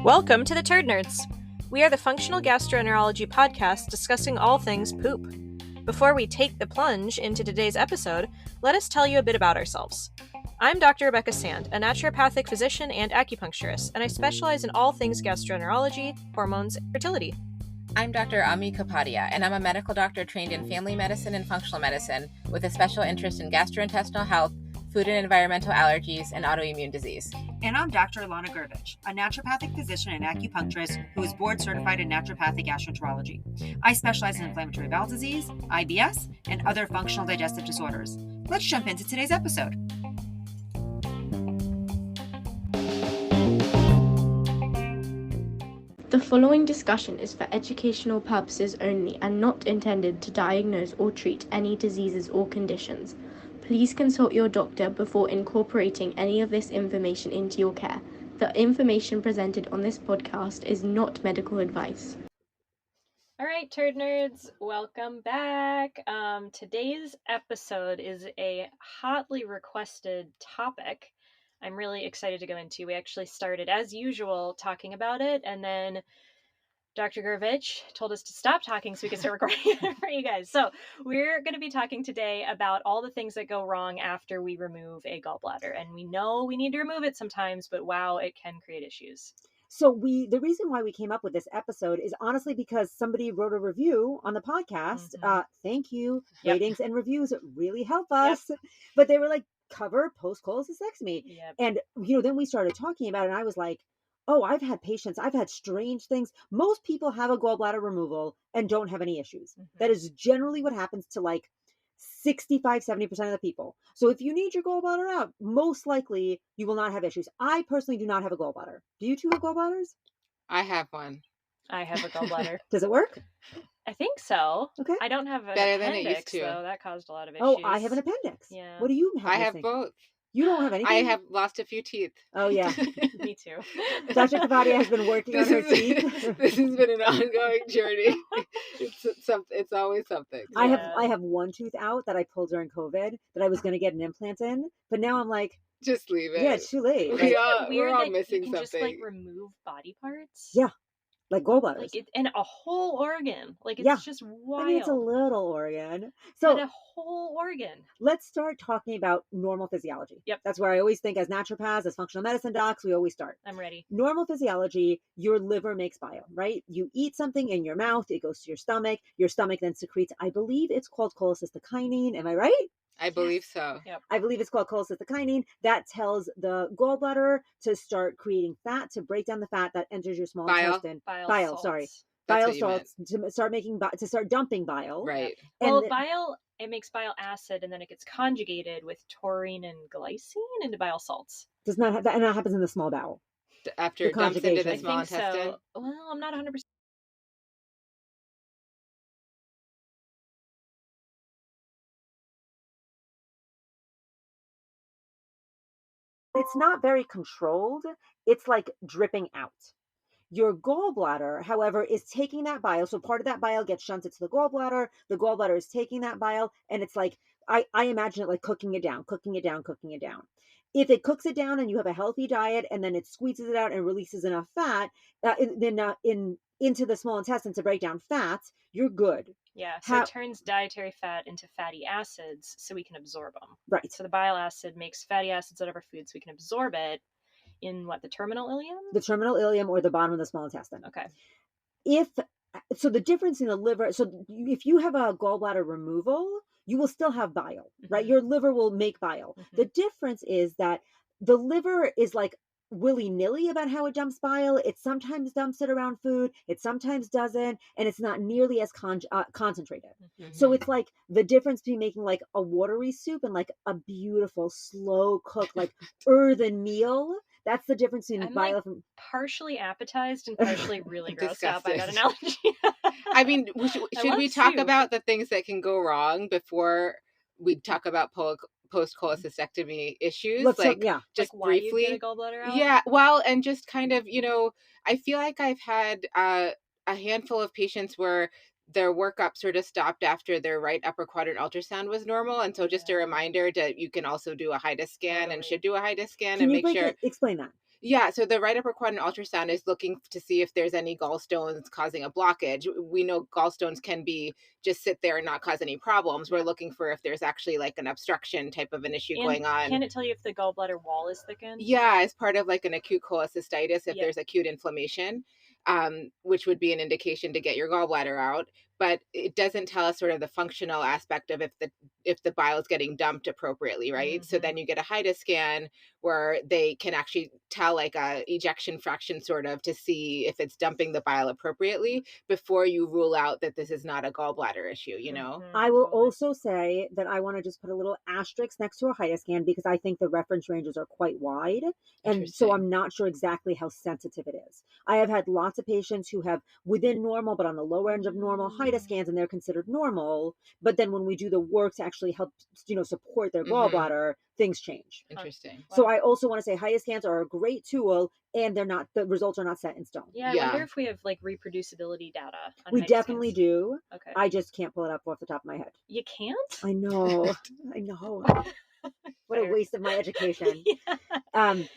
Welcome to the Turd Nerds. We are the functional gastroenterology podcast discussing all things poop. Before we take the plunge into today's episode, let us tell you a bit about ourselves. I'm Dr. Rebecca Sand, a naturopathic physician and acupuncturist, and I specialize in all things gastroenterology, hormones, and fertility. I'm Dr. Ami Kapadia, and I'm a medical doctor trained in family medicine and functional medicine with a special interest in gastrointestinal health, food and environmental allergies, and autoimmune disease. And I'm Dr. Ilana Gurevich, a naturopathic physician and acupuncturist who is board certified in naturopathic gastroenterology. I specialize in inflammatory bowel disease, IBS, and other functional digestive disorders. Let's jump into today's episode. The following discussion is for educational purposes only and not intended to diagnose or treat any diseases or conditions. Please consult your doctor before incorporating any of this information into your care. The information presented on this podcast is not medical advice. All right, Turd Nerds, welcome back. Today's episode is a hotly requested topic I'm really excited to go into. We actually started, as usual, talking about it, and then Dr. Gurevich told us to stop talking so we could start recording for you guys. So we're going to be talking today about all the things that go wrong after we remove a gallbladder. And we know we need to remove it sometimes, but wow, it can create issues. So the reason why we came up with this episode is honestly because somebody wrote a review on the podcast. Thank you. Yep. Ratings and reviews really help us. Yep. But they were like, cover post-cholecystectomy. Yep. And, then we started talking about it and I was like, oh, I've had patients. I've had strange things. Most people have a gallbladder removal and don't have any issues. Mm-hmm. That is generally what happens to like 65, 70% of the people. So if you need your gallbladder out, most likely you will not have issues. I personally do not have a gallbladder. Do you two have gallbladders? I have one. I have a gallbladder. Does it work? I think so. Okay. I don't have an Better appendix, than it used to. though. That caused a lot of issues. Oh, I have an appendix. Yeah. What do you have? I have both. You don't have anything? I have lost a few teeth. Oh, yeah. Me too. Dr. Kapadia has been working on her teeth. This has been an ongoing journey. It's always something. Yeah. I have one tooth out that I pulled during COVID that I was going to get an implant in, but now I'm like, just leave it. Yeah, it's too late. We're all missing you can something. Just remove body parts. Yeah. Like gallbladders. And a whole organ. It's just wild. I mean, it's a little organ. So and a whole organ. Let's start talking about normal physiology. Yep. That's where I always think as naturopaths, as functional medicine docs, we always start. I'm ready. Normal physiology, your liver makes bile, right? You eat something in your mouth, it goes to your stomach then secretes, I believe it's called cholecystectomy. Am I right? I believe so. Yep. I believe it's called cholecystectomy. That tells the gallbladder to start creating fat, to break down the fat that enters your small intestine. Bile salts to start dumping bile. Right. Well, bile, it makes bile acid and then it gets conjugated with taurine and glycine into bile salts. Does not have that, and that happens in the small bowel. After it dumps into the small intestine? So. Well, I'm not 100%. It's not very controlled. It's like dripping out. Your gallbladder, however, is taking that bile. So part of that bile gets shunted to the gallbladder. The gallbladder is taking that bile. And it's like, I imagine it like cooking it down. If it cooks it down and you have a healthy diet and then it squeezes it out and releases enough fat, into the small intestine to break down fats, you're good. Yeah, so it turns dietary fat into fatty acids so we can absorb them. Right. So the bile acid makes fatty acids out of our food so we can absorb it in the terminal ileum? The terminal ileum or the bottom of the small intestine. Okay. So the difference in the liver, so if you have a gallbladder removal, you will still have bile, right? Your liver will make bile. Mm-hmm. The difference is that the liver is like willy-nilly about how it dumps bile. It sometimes dumps it around food. It sometimes doesn't. And it's not nearly as concentrated. Mm-hmm. So it's like the difference between making like a watery soup and like a beautiful, slow cooked, like earthen meal. That's the difference between bile from partially appetized and partially really grossed out by that analogy. I mean, should we talk about the things that can go wrong before we talk about post-cholecystectomy issues? Just why briefly. You get a gallbladder out? Yeah, well, and just kind of, I feel like I've had a handful of patients where their workup sort of stopped after their right upper quadrant ultrasound was normal. And so just a reminder that you can also do a HIDA scan and should do a HIDA scan and make sure. Explain that. Yeah, so the right upper quadrant ultrasound is looking to see if there's any gallstones causing a blockage. We know gallstones can be just sit there and not cause any problems. We're looking for if there's actually like an obstruction type of an issue going on. Can it tell you if the gallbladder wall is thickened? Yeah, as part of like an acute cholecystitis, if Yeah. there's acute inflammation, which would be an indication to get your gallbladder out. But it doesn't tell us sort of the functional aspect of if the bile is getting dumped appropriately, right? So then you get a HIDA scan where they can actually tell like a ejection fraction sort of to see if it's dumping the bile appropriately before you rule out that this is not a gallbladder issue, you know? I will also say that I want to just put a little asterisk next to a HIDA scan because I think the reference ranges are quite wide. And so I'm not sure exactly how sensitive it is. I have had lots of patients who have within normal, but on the lower end of normal HIDA scans, and they're considered normal. But then when we do the work to actually help, support their gallbladder, things change. Interesting. So I also want to say HIDA scans are a great tool, and the results are not set in stone. Yeah, I wonder if we have like reproducibility data on We HIDA definitely scans. do. Okay. I just can't pull it up off the top of my head. You can't? I know. I know. What a waste of my education.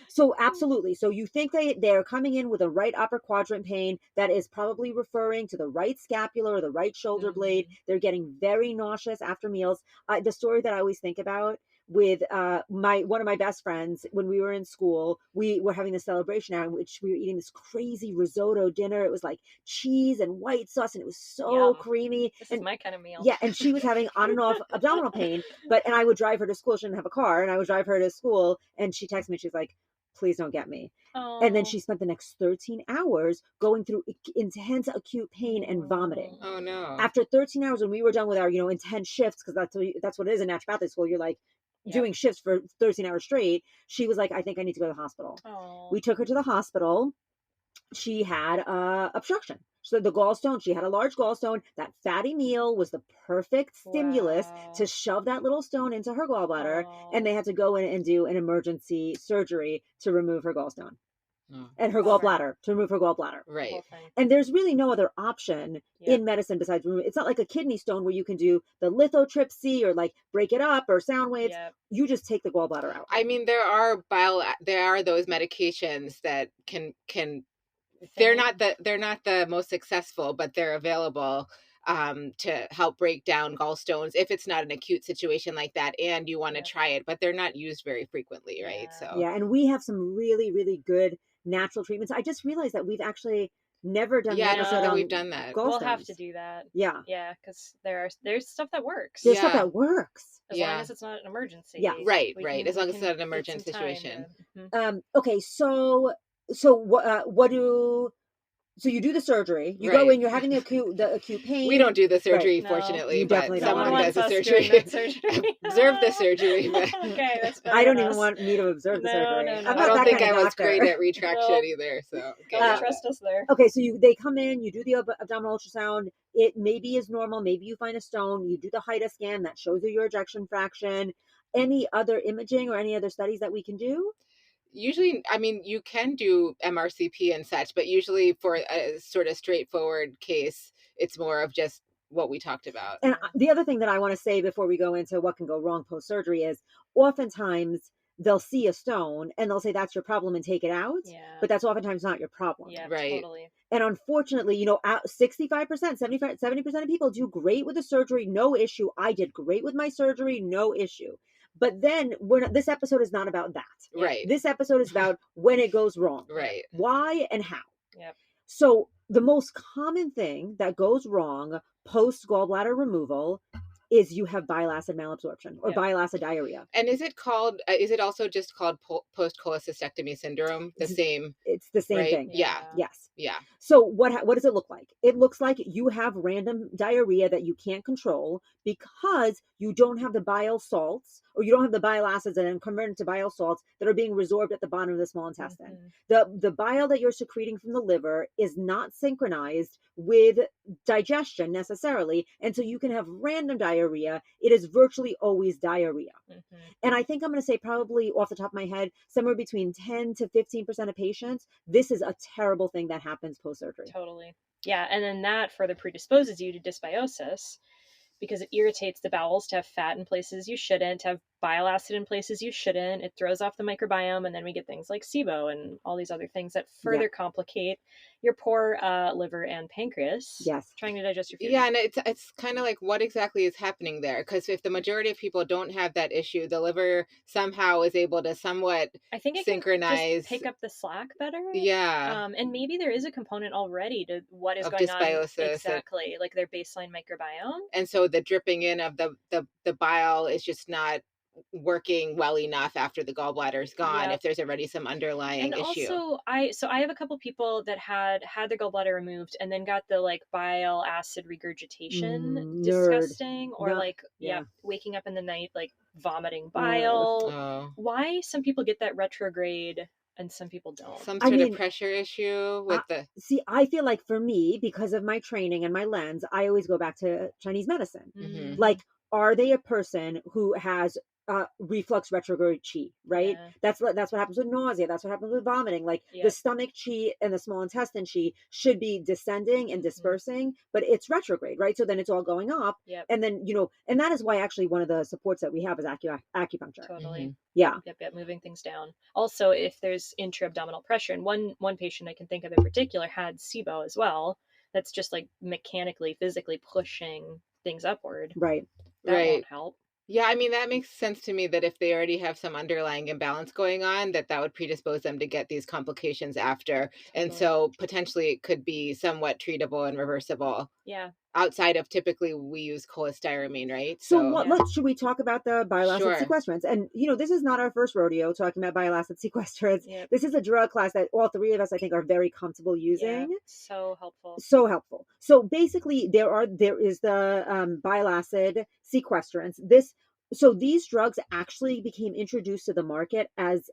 So absolutely. So you think they're coming in with a right upper quadrant pain that is probably referring to the right scapula or the right shoulder blade. They're getting very nauseous after meals. The story that I always think about with one of my best friends, when we were in school, we were having this celebration out in which we were eating this crazy risotto dinner. It was like cheese and white sauce, and it was so creamy. This is my kind of meal. Yeah, and she was having on and off abdominal pain, and I would drive her to school. She didn't have a car, and I would drive her to school, and she texted me. She's like, "Please don't get me." And then she spent the next 13 hours going through intense acute pain and vomiting. Oh no! After 13 hours, when we were done with our intense shifts, because that's what it is in naturopathic school. You're like doing shifts for 13 hours straight. She was like, "I think I need to go to the hospital." We took her to the hospital. She had obstruction. So the gallstone, she had a large gallstone. That fatty meal was the perfect stimulus to shove that little stone into her gallbladder. And they had to go in and do an emergency surgery to remove her gallstone. And her gallbladder, to remove her gallbladder. Right. And there's really no other option in medicine besides remove. It's not like a kidney stone where you can do the lithotripsy or like break it up or sound waves. You just take the gallbladder out. I mean, there are those medications that can they're not the most successful, but they're available to help break down gallstones if it's not an acute situation like that and you want to try it, but they're not used very frequently, right? So and we have some really, really good natural treatments. I just realized that we've actually never done I don't know that we've done that. We'll have to do that. Yeah, because there's stuff that works. There's stuff that works as long as it's not an emergency. Yeah, right. As long as it's not an emergency situation. Okay, so so you do the surgery. You go in. You're having the acute pain. We don't do the surgery, fortunately. You definitely but don't. Someone does the surgery. Observe the surgery. But okay, that's better. I don't even want me to observe the surgery. No. I don't think I was great at retraction either. So trust us there. Okay, so they come in. You do the abdominal ultrasound. It maybe is normal. Maybe you find a stone. You do the HIDA scan that shows you your ejection fraction. Any other imaging or any other studies that we can do? Usually, I mean, you can do MRCP and such, but usually for a sort of straightforward case, it's more of just what we talked about. And the other thing that I want to say before we go into what can go wrong post-surgery is oftentimes they'll see a stone and they'll say that's your problem and take it out. But that's oftentimes not your problem. Yeah, right. Totally. And unfortunately, 65%, 70% of people do great with the surgery, no issue. I did great with my surgery, no issue. But then this episode is not about that. Right. This episode is about when it goes wrong. Right. Why and how. Yep. So the most common thing that goes wrong post gallbladder removal is you have bile acid malabsorption or bile acid diarrhea. And is it also just called post-cholecystectomy syndrome? It's the same right? thing. Yeah. Yes. Yeah. So what does it look like? It looks like you have random diarrhea that you can't control because you don't have the bile salts or you don't have the bile acids that are converted to bile salts that are being resorbed at the bottom of the small intestine. The bile that you're secreting from the liver is not synchronized with digestion necessarily. And so you can have random diarrhea. It is virtually always diarrhea. And I think I'm going to say probably off the top of my head, somewhere between 10 to 15% of patients, this is a terrible thing that happens post-surgery. Totally. Yeah. And then that further predisposes you to dysbiosis because it irritates the bowels to have fat in places you shouldn't, to have bile acid in places you shouldn't. It throws off the microbiome, and then we get things like SIBO and all these other things that further complicate your poor liver and pancreas. Yes. Trying to digest your food. Yeah, and it's kind of like, what exactly is happening there? Because if the majority of people don't have that issue, the liver somehow is able to somewhat I think it synchronize, can just pick up the slack better. Yeah. And maybe there is a component already to what is of going on dysbiosis. exactly, like their baseline microbiome. And so the dripping in of the bile is just not working well enough after the gallbladder is gone, if there's already some underlying issue. Also, I have a couple people that had their gallbladder removed and then got the like bile acid regurgitation, disgusting, or waking up in the night like vomiting bile. Oh. Why some people get that retrograde and some people don't? Some sort of pressure issue with the... See, I feel like for me, because of my training and my lens, I always go back to Chinese medicine. Mm-hmm. Like, are they a person who has reflux retrograde qi, right? That's what happens with nausea. That's what happens with vomiting. Like the stomach qi and the small intestine qi should be descending and dispersing, but it's retrograde, right? So then it's all going up. And then, and that is why actually one of the supports that we have is acupuncture. Totally. Yeah. Yep, moving things down. Also, if there's intra-abdominal pressure, and one patient I can think of in particular had SIBO as well, that's just like mechanically, physically pushing things upward. Right. That won't help. Yeah, I mean, that makes sense to me that if they already have some underlying imbalance going on, that would predispose them to get these complications after. And so potentially it could be somewhat treatable and reversible. Yeah. Outside of, typically we use cholestyramine, right? So should we talk about the bile acid sequestrants? And, this is not our first rodeo talking about bile acid sequestrants. Yep. This is a drug class that all three of us, I think, are very comfortable using. Yeah, so helpful. So basically there is the bile acid sequestrants. So these drugs actually became introduced to the market as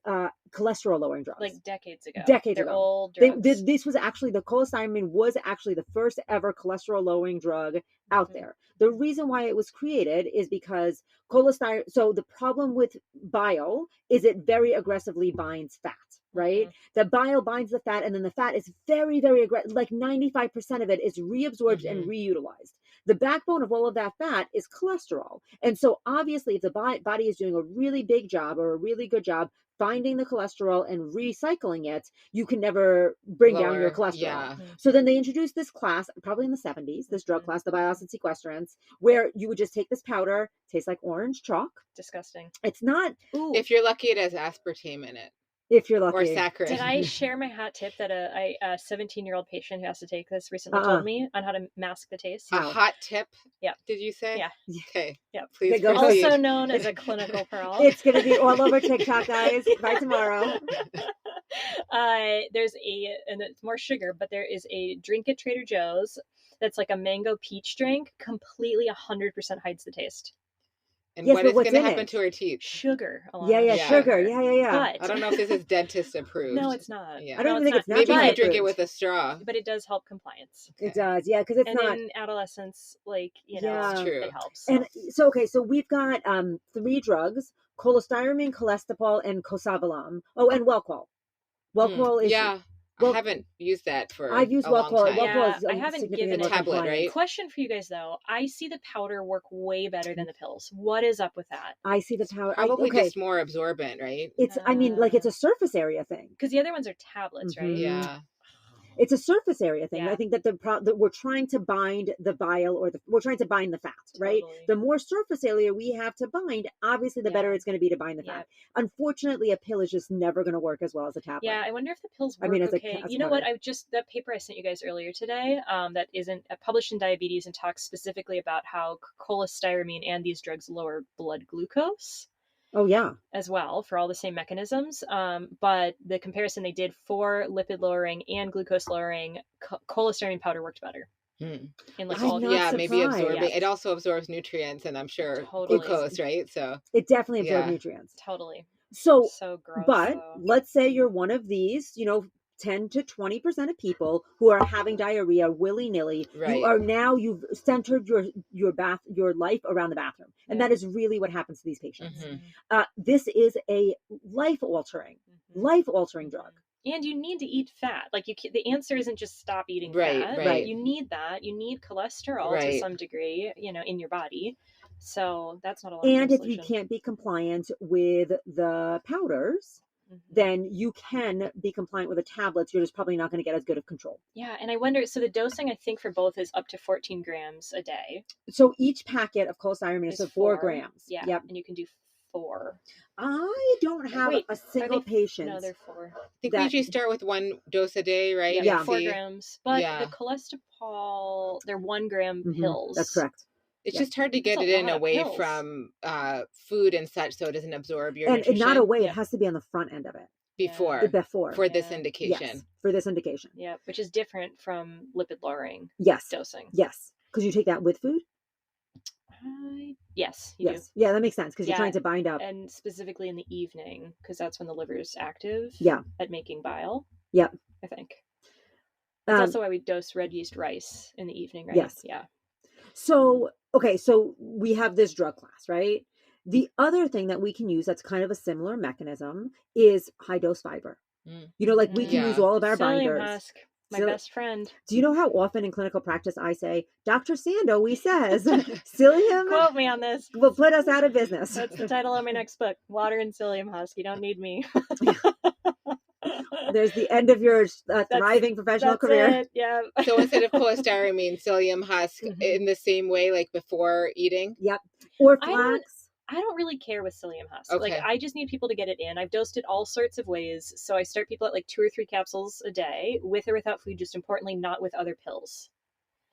cholesterol lowering drugs. Like decades ago. They're old drugs. This was actually, the cholestyramine was actually the first ever cholesterol lowering drug out there. The reason why it was created is because so the problem with bile is it very aggressively binds fat, right? The bile binds the fat, and then the fat is very, very aggressive. Like 95% of it is reabsorbed and reutilized. The backbone of all of that fat is cholesterol. And so obviously if the body is doing a really big job or a really good job finding the cholesterol and recycling it, you can never bring down your cholesterol. Yeah. So then they introduced this class, probably in the 70s, this drug class, the bile acid sequestrants, where you would just take this powder, tastes like orange chalk. Disgusting. It's not. If you're lucky, it has aspartame in it. If you're lucky. Or saccharin. Did I share my hot tip that a 17-year-old patient who has to take this recently told me on how to mask the taste? A hot tip? Yeah. Did you say? Yeah. Okay. Yeah. Please proceed. Also known as a clinical pearl. It's going to be all over TikTok, guys, by tomorrow. There's and it's more sugar, but there is a drink at Trader Joe's that's like a mango peach drink, completely 100% hides the taste. And what is going to happen to her teeth? Sugar. Yeah, sugar. Yeah. But I don't know if this is dentist approved. No, it's not. Yeah. I don't even think it's not. Maybe you drink it with a straw. But it does help compliance. Okay. It does, yeah, because it's not. And in adolescence, it's true. It helps. And so we've got 3 drugs: cholestyramine, cholestyramine, and cosavalum. Oh, and Welquol. Welquol is I haven't used that for I've used a long time. Yeah, I haven't given it a tablet, right? Question for you guys though: I see the powder work way better than the pills. What is up with that? I see the powder probably just more absorbent, right? It's it's a surface area thing because the other ones are tablets, right? Yeah. It's a surface area thing. Yeah. I think that that we're trying to bind the bile we're trying to bind the fat, right? Totally. The more surface area we have to bind, obviously the better it's going to be to bind the fat. Unfortunately, a pill is just never going to work as well as a tablet. Yeah, I wonder if the pills work okay. You know what? That paper I sent you guys earlier today, that isn't published in Diabetes and talks specifically about how cholestyramine and these drugs lower blood glucose. Oh, yeah. As well for all the same mechanisms. But the comparison they did for lipid lowering and glucose lowering, cholestyramine powder worked better. In like maybe absorbing. It also absorbs nutrients and I'm sure glucose, right? So it definitely absorbs nutrients. Totally. So gross. But let's say you're one of these, 10 to 20% of people who are having diarrhea willy-nilly. Right. You've centered your life around the bathroom. And that is really what happens to these patients. This is a life-altering drug. And you need to eat fat. Like the answer isn't just stop eating fat. Right. You need that. You need cholesterol to some degree, in your body. So that's not a long-term And if you solution. can't be compliant with the powders, then you can be compliant with the tablets. You're just probably not going to get as good of control. Yeah, and I wonder, so the dosing I think for both is up to 14 grams a day. So each packet of cholestyramine is 4 grams. Yeah, Yep. and you can do 4. I don't have a single patient. No, they're 4. I think we usually start with 1 dose a day, right? Yeah, 4 grams. But the cholesterol, they're 1 gram pills. That's correct. It's just hard to get it in away from food and such, so it doesn't absorb your nutrition. And not away, it has to be on the front end of it. Before. For this indication. Yes, for this indication. Yeah, which is different from lipid lowering dosing. Yes, because you take that with food? Yes, you do. Yeah, that makes sense, because you're trying to bind up. And specifically in the evening, because that's when the liver is active at making bile. Yep. I think. That's also why we dose red yeast rice in the evening, right? Yes. Yeah. So, okay, so we have this drug class, right? The other thing that we can use that's kind of a similar mechanism is high dose fiber. You know, like we can use all of our binders. Husk, my best friend. Do you know how often in clinical practice I say, Dr. Sando, we says, psyllium. Quote me on this. Will put us out of business. That's the title of my next book, Water and Psyllium Husk. You don't need me. There's the end of your thriving professional career. Yeah. So instead of cholestyramine, psyllium husk in the same way, like before eating? Yep. Or flax. I don't really care with psyllium husk. Okay. Like, I just need people to get it in. I've dosed it all sorts of ways. So I start people at like 2 or 3 capsules a day, with or without food, just importantly, not with other pills.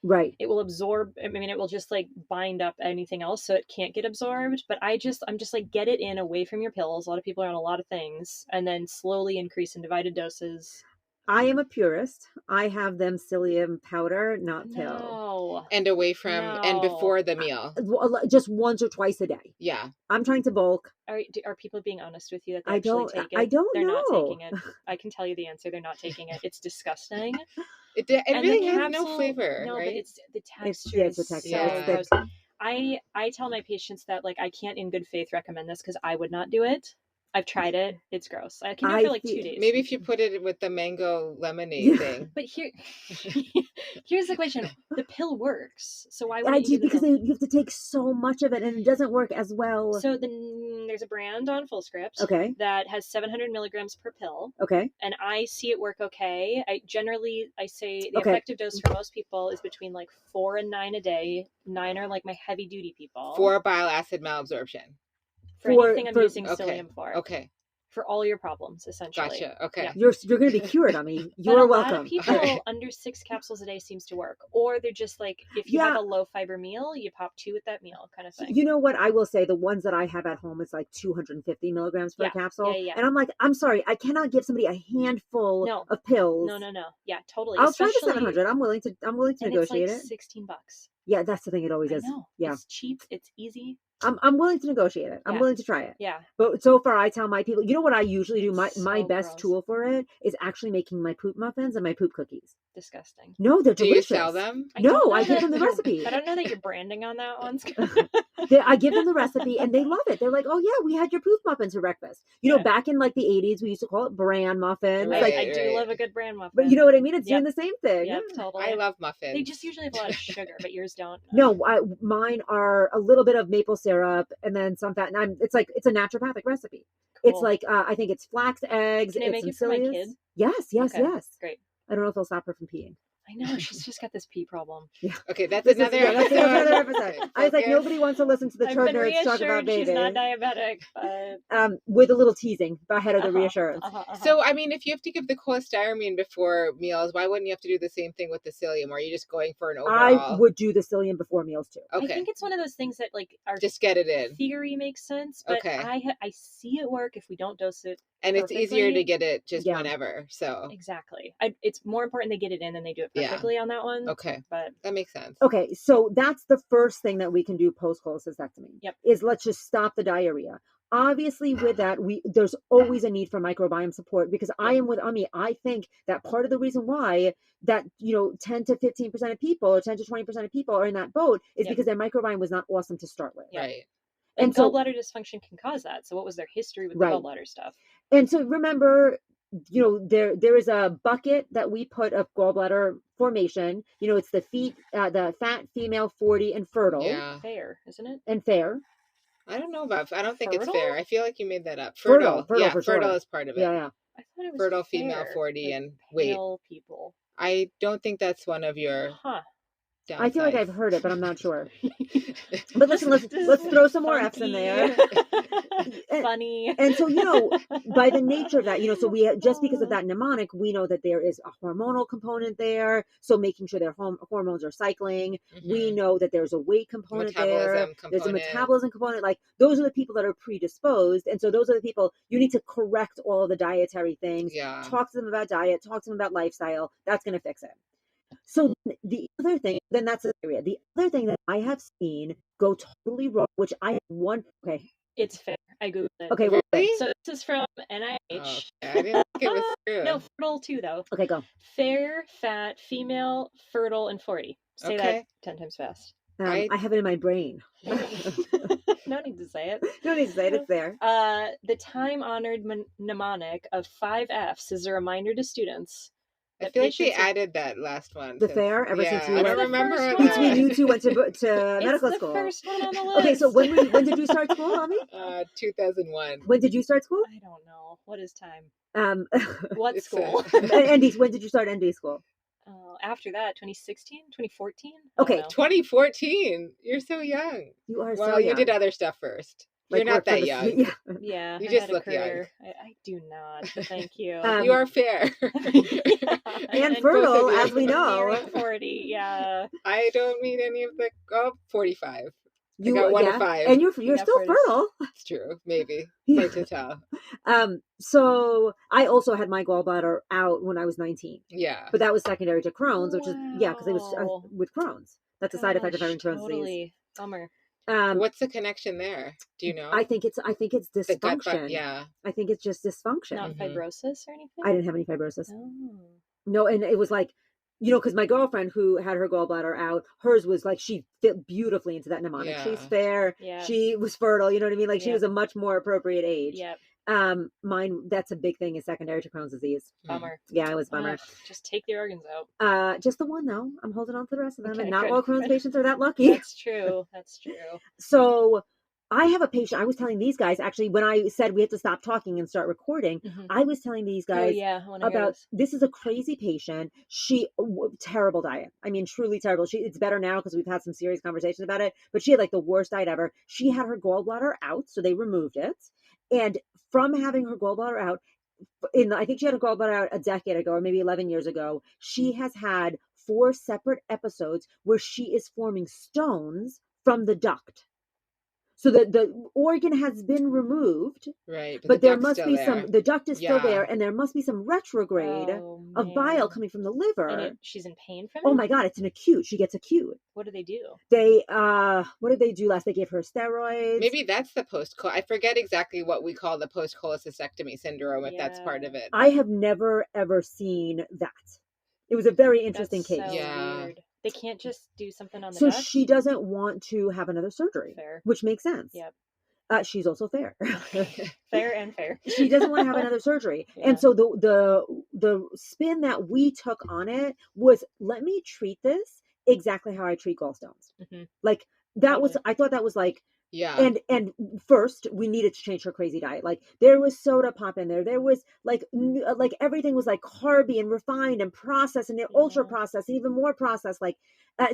Right. It will absorb, I mean, it will just like bind up anything else so it can't get absorbed. But I'm just like, get it in away from your pills. A lot of people are on a lot of things, and then slowly increase in divided doses. I am a purist. I have them psyllium powder, not pill. No. And away from, and before the meal. Just once or twice a day. Yeah. I'm trying to bulk. Are people being honest with you that they I don't take it? They're not know. taking it. I can tell you the answer. They're not taking it. It's disgusting. It really has no flavor, no, right? but it's the texture. It's the texture. So gross. I tell my patients that, like, I can't in good faith recommend this because I would not do it. I've tried it. It's gross. I can do it for like 2 days. Maybe if you put it with the mango lemonade thing. But here's the question: the pill works, so why would I do? Because you have to take so much of it, and it doesn't work as well. So there's a brand on Fullscript, that has 700 milligrams per pill. Okay. And I see it work okay. I say the effective dose for most people is between like 4 and 9 a day. 9 are like my heavy duty people. For bile acid malabsorption. For anything I'm using psyllium for. Okay. For all your problems, essentially. Gotcha. Okay. Yeah. You're going to be cured. I mean, you're welcome. A lot of people under 6 capsules a day seems to work. Or they're just like, if you have a low fiber meal, you pop 2 with that meal, kind of thing. You know what? I will say the ones that I have at home is like 250 milligrams per capsule. Yeah. And I'm like, I'm sorry, I cannot give somebody a handful of pills. No. Yeah, totally. I'll try the 700. I'm willing to negotiate it's like $16. Yeah, that's the thing. It always is. Yeah. It's cheap. It's easy. I'm willing to negotiate it. I'm willing to try it. Yeah. But so far, I tell my people, you know what I usually do? My best tool for it is actually making my poop muffins and my poop cookies. Disgusting. No, they're delicious. Do you sell them? No, I give them the recipe. I don't know that you're branding on that one. I give them the recipe and they love it. They're like, oh yeah, we had your poop muffins for breakfast. You know, back in like the 80s, we used to call it bran muffins. I do love a good bran muffin. But you know what I mean? It's doing the same thing. Yeah, totally. I love muffins. They just usually have a lot of sugar, but yours don't. No, mine are a little bit of maple syrup and then some fat. And it's a naturopathic recipe. Cool. It's like, I think it's flax eggs. Can I make it for my kid? Yes. Great. I don't know if they'll stop her from peeing. I know, she's just got this pee problem. Yeah. Okay, that's another episode. I was like, nobody wants to listen to the Turd Nerds talk about baby. She's not diabetic, but... with a little teasing ahead of the reassurance. So, I mean, if you have to give the cholestyramine before meals, why wouldn't you have to do the same thing with the psyllium? Or are you just going for an overall? I would do the psyllium before meals too. Okay. I think it's one of those things that like just get it in. Theory makes sense, but I see it work if we don't dose it. And perfectly. It's easier to get it just whenever. So exactly, it's more important they get it in than they do it perfectly on that one. Okay, but that makes sense. Okay, so that's the first thing that we can do post cholecystectomy. Yep, is let's just stop the diarrhea. Obviously, with that, there's always a need for microbiome support because I am with Ami. I think that part of the reason why that 10 to 15% of people, or 10 to 20% of people are in that boat is because their microbiome was not awesome to start with. Right. And gallbladder dysfunction can cause that. So what was their history with the gallbladder stuff? And so remember, there is a bucket that we put of gallbladder formation. It's the fat female 40 and fertile. Yeah. Fair, isn't it? And fair. I don't know about. I don't think it's Fertile? fair. I feel like you made that up. Fertile. Yeah, for fertile sure. is part of it. Yeah. I thought it was Fertile fair, female 40 like and weight. pale people. I don't think that's one of your Huh. downsides. I feel like I've heard it, but I'm not sure. But listen, let's throw some more F's in there. Funny. And so, by the nature of that, so just because of that mnemonic, we know that there is a hormonal component there. So making sure their hormones are cycling. Mhm. We know that there's a weight component there. There's a metabolism component. Like, those are the people that are predisposed. And so those are the people you need to correct all of the dietary things. Yeah. Talk to them about diet. Talk to them about lifestyle. That's going to fix it. So the other thing, then that's the area. The other thing that I have seen go totally wrong, which I have one. Okay. It's fair. I googled it. Okay. Really? So this is from NIH. Oh, okay. I didn't think it was true. No, fertile too, though. Okay, go. Fair, fat, female, fertile, and 40. Say that 10 times fast. I have it in my brain. No need to say it. No need to say it. It's there. The time-honored mnemonic of 5 Fs is a reminder to students. I feel like they added that last one. The fair, ever since you I don't remember between you two went to medical school. It's the first one on the list. Okay, so when did you start school, Ami? 2001. When did you start school? I don't know. What is time? What school? ND. When did you start ND school? After that, 2016, 2014? Okay. 2014. You're so young. You are well, so young. you did other stuff first. You're not that young. Yeah. You just look young. I do not. Thank you. You are fair. and fertile, as we know. 40, yeah. I don't mean any of the 45. You got 1 to 5. And you're still fertile. It's true. Maybe. Hard to tell. So I also had my gallbladder out when I was 19. Yeah. But that was secondary to Crohn's, which is, because it was with Crohn's. That's a side effect of having Crohn's disease. Bummer. What's the connection there? Do you know? I think it's dysfunction. Yeah. I think it's just dysfunction. Not fibrosis or anything? I didn't have any fibrosis. Oh. No, and it was like, because my girlfriend who had her gallbladder out, hers was like, she fit beautifully into that mnemonic. Yeah. She's fair. Yeah. She was fertile. You know what I mean? Like, she was a much more appropriate age. Yeah. Mine, that's a big thing, is secondary to Crohn's disease. Bummer. Yeah, it was bummer. Just take the organs out. Just the one though. I'm holding on to the rest of them, Okay, and not good. all Crohn's patients are that lucky. That's true. So I have a patient. I was telling these guys, actually, when I said we have to stop talking and start recording, I was telling these guys about this is a crazy patient. She terrible diet. I mean, truly terrible. It's better now because we've had some serious conversations about it. But she had like the worst diet ever. She had her gallbladder out, so they removed it. And from having her gallbladder out, I think she had a gallbladder out a decade ago, or maybe 11 years ago. She has had 4 separate episodes where she is forming stones from the duct. So the organ has been removed, right? But there must be the duct is still there, and there must be some retrograde of bile coming from the liver. And she's in pain from it? Oh my God, it's an acute. She gets acute. What do they do? What did they do last? They gave her steroids. Maybe that's the I forget exactly what we call the post-cholecystectomy syndrome, if that's part of it. I have never, ever seen that. It was a very interesting case. So weird. They can't just do something on the So duct? she doesn't want to have another surgery. Fair. Which makes sense. Yep. She's also fair. Fair and fair. She doesn't want to have another surgery. Yeah. And so the spin that we took on it was, let me treat this exactly how I treat gallstones. Mm-hmm. Like that was, I thought that was like, yeah. And first we needed to change her crazy diet. Like there was soda pop in there. There was like everything was like carby and refined and processed and ultra processed, even more processed. Like,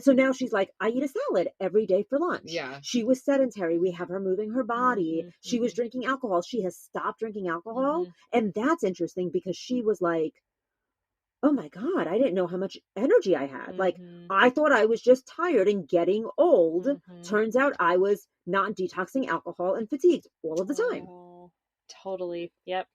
so now she's like, I eat a salad every day for lunch. Yeah. She was sedentary. We have her moving her body. Mm-hmm. She was drinking alcohol. She has stopped drinking alcohol. Mm-hmm. And that's interesting because she was like, oh my God, I didn't know how much energy I had. Mm-hmm. Like, I thought I was just tired and getting old. Mm-hmm. Turns out I was not detoxing alcohol and fatigued all of the time. Oh, totally. Yep.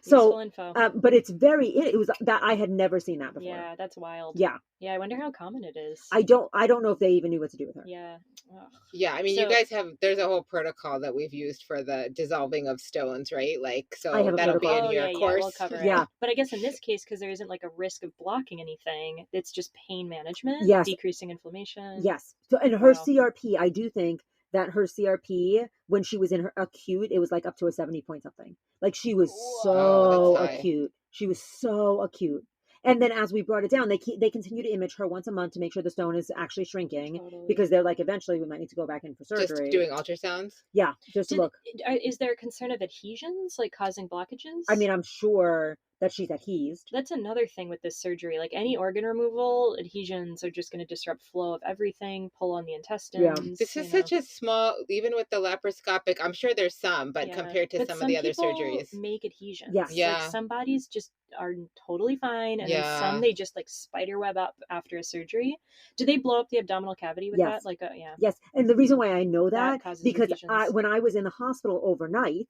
So, info. But it was that I had never seen that before. Yeah, that's wild. Yeah. Yeah, I wonder how common it is. I don't know if they even knew what to do with her. Yeah. Ugh. Yeah, I mean, you guys there's a whole protocol that we've used for the dissolving of stones, right? Like, so that'll be in your course. Yeah, we'll cover it. But I guess in this case, because there isn't like a risk of blocking anything, it's just pain management, decreasing inflammation. Yes. So, and her CRP, I do think that her CRP, when she was in her acute, it was like up to a 70 point something. Like she was so acute. She was so acute. And then as we brought it down, they continue to image her once a month to make sure the stone is actually shrinking, because they're like, eventually we might need to go back in for surgery. Just doing ultrasounds? Yeah, just to look. Is there a concern of adhesions, like causing blockages? I mean, I'm sure that she's adhesed. That's another thing with this surgery. Like any organ removal, adhesions are just going to disrupt flow of everything, pull on the intestines. Yeah. This is such a small, even with the laparoscopic, I'm sure there's some, but compared to some of the other surgeries. Make adhesions. Yes. Yeah. Like some bodies just are totally fine, and then some they just like spider web up after a surgery. Do they blow up the abdominal cavity with that? Like, yeah. Yes, and the reason why I know that because adhesions. when I was in the hospital overnight,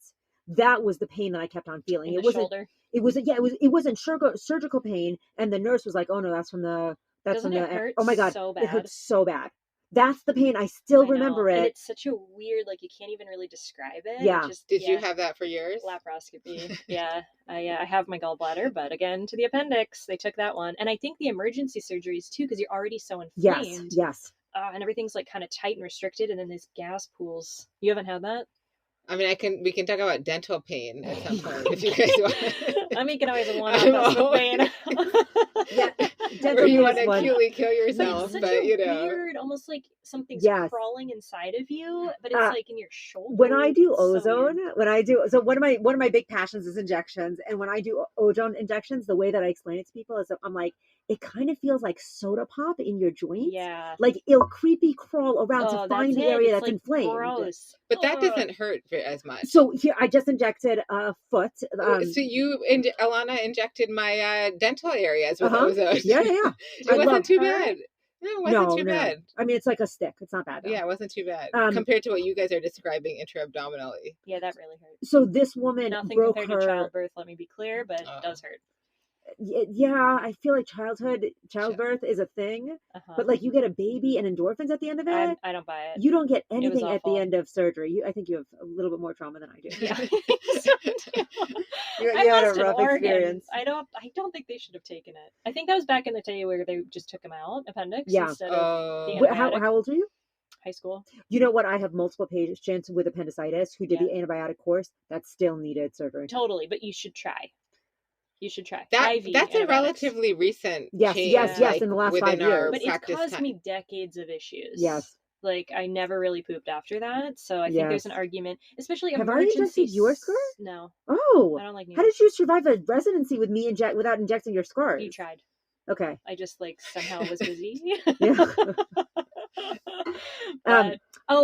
that was the pain that I kept on feeling. It wasn't shoulder. It wasn't surgical pain, and the nurse was like, "Oh no, that's from the Doesn't it hurt oh my god, so bad. It hurts so bad." That's the pain. I still remember it. And it's such a weird, like you can't even really describe it. Yeah. Did you have that for yours? Laparoscopy. Yeah. I have my gallbladder, but again, to the appendix, they took that one. And I think the emergency surgeries too, because you're already so inflamed. Yes. And everything's like kind of tight and restricted, and then these gas pools. You haven't had that? I mean, we can talk about dental pain at some point if you guys want. I mean, you can always one-up pain. Yeah, or you want to acutely kill yourself, but you know, weird, almost like something's crawling inside of you, but it's like in your shoulder. When I do ozone, so one of my big passions is injections, and when I do ozone injections, the way that I explain it to people is I'm like, it kind of feels like soda pop in your joints. Yeah, like it'll creepy crawl around to find the area that's inflamed. Gross. But that doesn't hurt as much. So here, I just injected a foot. So Ilana injected my dental areas with ozone. Yeah. It wasn't too bad. No, it wasn't too bad. I mean, it's like a stick. It's not bad, though. Yeah, it wasn't too bad compared to what you guys are describing intra-abdominally. Yeah, that really hurts. So this woman broke compared to childbirth, let me be clear, but it does hurt. Yeah, I feel like childbirth is a thing, but like you get a baby and endorphins at the end of it. I don't buy it. You don't get anything at the end of surgery. I think you have a little bit more trauma than I do. Yeah. you had a rough experience. I don't think they should have taken it. I think that was back in the day where they just took them out, appendix, instead of the antibiotic. How old were you? High school. You know what? I have multiple patients with appendicitis who did the antibiotic course that still needed surgery. Totally, but you should try. You should try. That's a relatively recent change. Yes, in the last 5 years. But it caused me decades of issues. Yes. Like, I never really pooped after that, so I think there's an argument, especially Have I injected your scar? No. Oh. I don't like needles. How did you survive a residency with me without injecting your scars? You tried. Okay. I just, somehow was busy. But,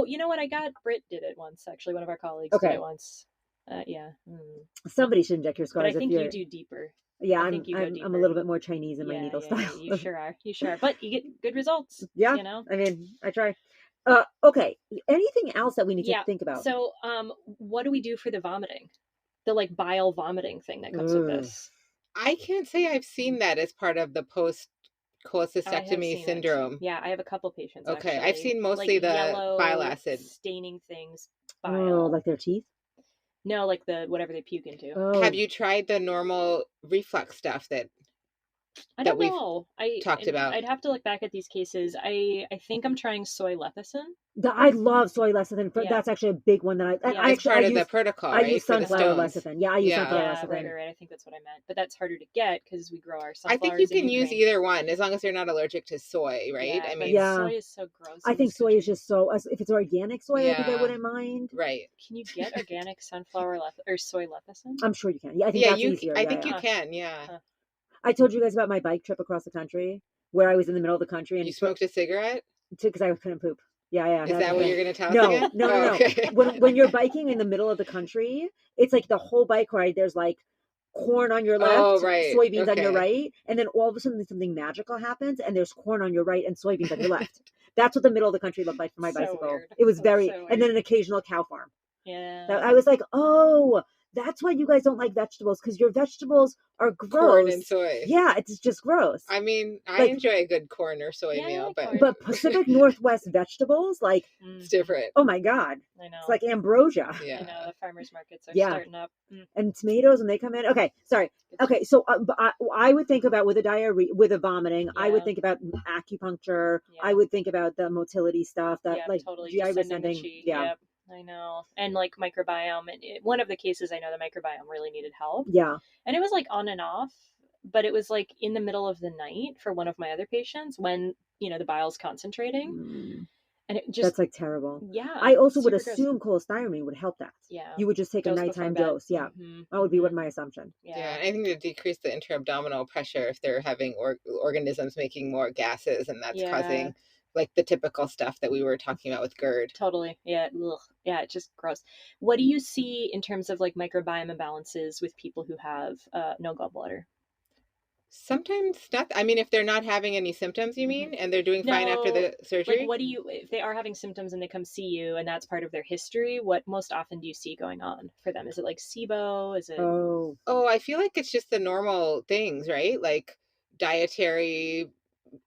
you know what? Britt did it once, actually. One of our colleagues did it once. Somebody should inject your scars. But I think you do deeper. Yeah, I'm a little bit more Chinese in my needle style. You sure are. But you get good results. Yeah. You know? I mean, I try. Okay. Anything else that we need to think about? So, what do we do for the vomiting? The bile vomiting thing that comes with this. I can't say I've seen that as part of the post-cholecystectomy syndrome. Yeah, I have a couple patients. Okay, actually. I've seen mostly the yellow, bile acid staining things. Bile. Oh, like their teeth? No, like whatever they puke into. Oh. Have you tried the normal reflux stuff that I don't know. Talked about? I'd have to look back at these cases. I think I'm trying soy lecithin. I love soy lecithin. That's actually a big one that I it's part of the protocol. I use sunflower lecithin. Yeah, I use sunflower lecithin. Right. I think that's what I meant. But that's harder to get because we grow our sunflowers. I think you can use either one as long as you're not allergic to soy, right? Yeah, I mean, soy is so gross. I think soy is just so. If it's organic soy, I think I wouldn't mind. Right. Can you get organic sunflower or soy lecithin? I'm sure you can. Yeah, I think that's easier. I think you can. Yeah. Huh. I told you guys about my bike trip across the country where I was in the middle of the country and you smoked a cigarette because I couldn't poop. Yeah. Is that what you're going to tell us? No. Okay. When you're biking in the middle of the country, it's like the whole bike ride. There's corn on your left, soybeans on your right, and then all of a sudden something magical happens, and there's corn on your right and soybeans on your left. That's what the middle of the country looked like for my bicycle. Weird. It was and then an occasional cow farm. Yeah. I was like, oh. That's why you guys don't like vegetables, because your vegetables are gross. Corn and soy. Yeah, it's just gross. I mean, I enjoy a good corn or soy meal, but Pacific Northwest vegetables, it's different. Oh my God. I know. It's like ambrosia. Yeah. I know, the farmers markets are starting up. And tomatoes, when they come in. Okay, sorry. Okay, so I would think about with a vomiting, I would think about acupuncture. I would think about the motility stuff, that totally. GI rescinding. I know. And like microbiome, one of the cases I know the microbiome really needed help. Yeah. And it was like on and off, but it was like in the middle of the night for one of my other patients when, the bile's concentrating. And it just, that's like terrible. Yeah. I also would gross. assume cholestyramine would help that. Yeah. You would just take Dose a nighttime before bed. dose. Yeah. That would be what my assumption. Yeah. I think to decrease the intra-abdominal pressure if they're having organisms making more gases, and that's causing like the typical stuff that we were talking about with GERD. Totally. Yeah. Ugh. Yeah. It's just gross. What do you see in terms of like microbiome imbalances with people who have no gallbladder? Sometimes not. I mean, if they're not having any symptoms, you mean, and they're doing fine after the surgery? Like, if they are having symptoms and they come see you and that's part of their history, what most often do you see going on for them? Is it like SIBO? Is it? Oh, I feel like it's just the normal things, right? Like dietary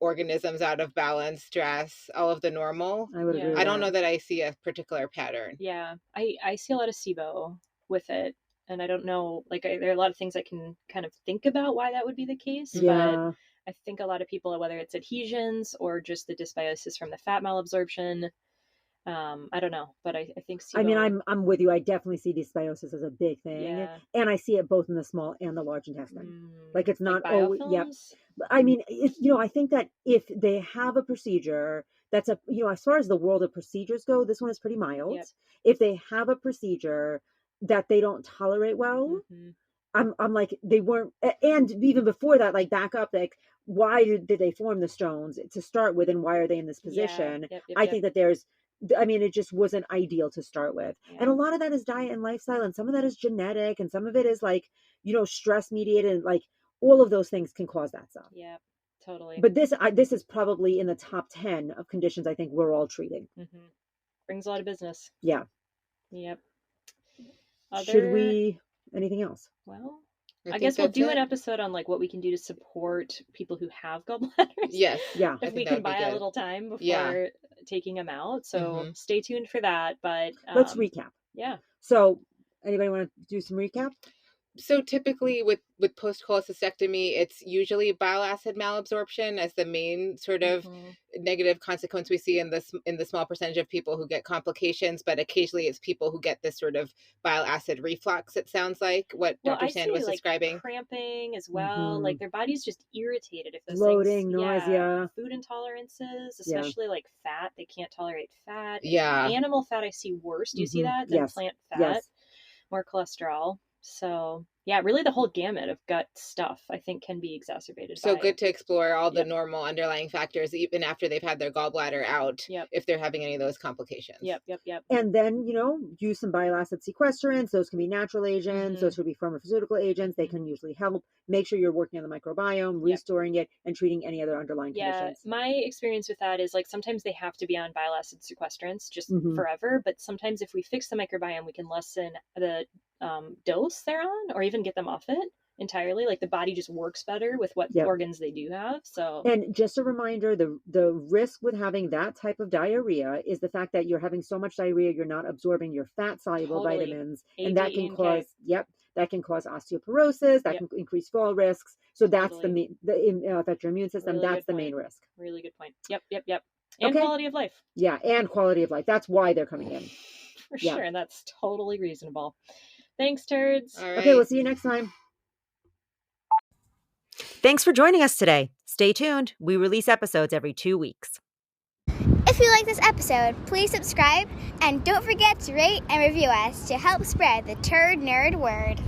organisms out of balance, stress, all of the normal. I would agree with I don't that. know that I see a particular pattern. Yeah, I see a lot of SIBO with it. And I don't know, like, there are a lot of things I can kind of think about why that would be the case. Yeah. But I think a lot of people, whether it's adhesions or just the dysbiosis from the fat malabsorption, I don't know. But I think SIBO... I mean, I'm with you. I definitely see dysbiosis as a big thing. Yeah. And I see it both in the small and the large intestine. Like it's not like always, yep. I mean, I think that if they have a procedure that's as far as the world of procedures go, this one is pretty mild. Yep. If they have a procedure that they don't tolerate well, I'm like, they weren't, and even before that, like back up, like, why did they form the stones to start with, and why are they in this position? Yep. I think that it just wasn't ideal to start with. Yeah. And a lot of that is diet and lifestyle, and some of that is genetic, and some of it is like, stress mediated, and like all of those things can cause that stuff. Yeah, totally. But this is probably in the top 10 of conditions I think we're all treating. Brings a lot of business. Yeah. Yep. Should we, anything else? Well, I guess we'll do an episode on like what we can do to support people who have gallbladders. Yes. Yeah. If we can buy a little time before taking them out. So stay tuned for that. But let's recap. Yeah. So anybody want to do some recap? So typically with post-cholecystectomy, it's usually bile acid malabsorption as the main sort of negative consequence we see in the small percentage of people who get complications, but occasionally it's people who get this sort of bile acid reflux, it sounds like, what Dr. Sand was describing. Like cramping as well. Like their body's just irritated if those bloating, things, nausea. Food intolerances, especially like fat. They can't tolerate fat. Yeah. Animal fat I see worse. Do you see that? Than plant fat. More cholesterol. So yeah, really the whole gamut of gut stuff I think can be exacerbated. So good to explore all the normal underlying factors even after they've had their gallbladder out, if they're having any of those complications. Yep. And then, use some bile acid sequestrants. Those can be natural agents. Those could be pharmaceutical agents. They can usually help. Make sure you're working on the microbiome, restoring it, and treating any other underlying conditions. My experience with that is like sometimes they have to be on bile acid sequestrants just forever, but sometimes if we fix the microbiome, we can lessen the dose they're on, or even get them off it entirely. Like the body just works better with what organs they do have. So, and just a reminder, the risk with having that type of diarrhea is the fact that you're having so much diarrhea, you're not absorbing your fat soluble vitamins, and that can cause osteoporosis, that can increase fall risks. So that's affect your immune system. Really, that's the main risk. Really good point. Yep. And quality of life. Yeah, and quality of life. That's why they're coming in. For sure, and that's totally reasonable. Thanks, Turds. All right. Okay, we'll see you next time. Thanks for joining us today. Stay tuned. We release episodes every 2 weeks. If you like this episode, please subscribe and don't forget to rate and review us to help spread the Turd Nerd word.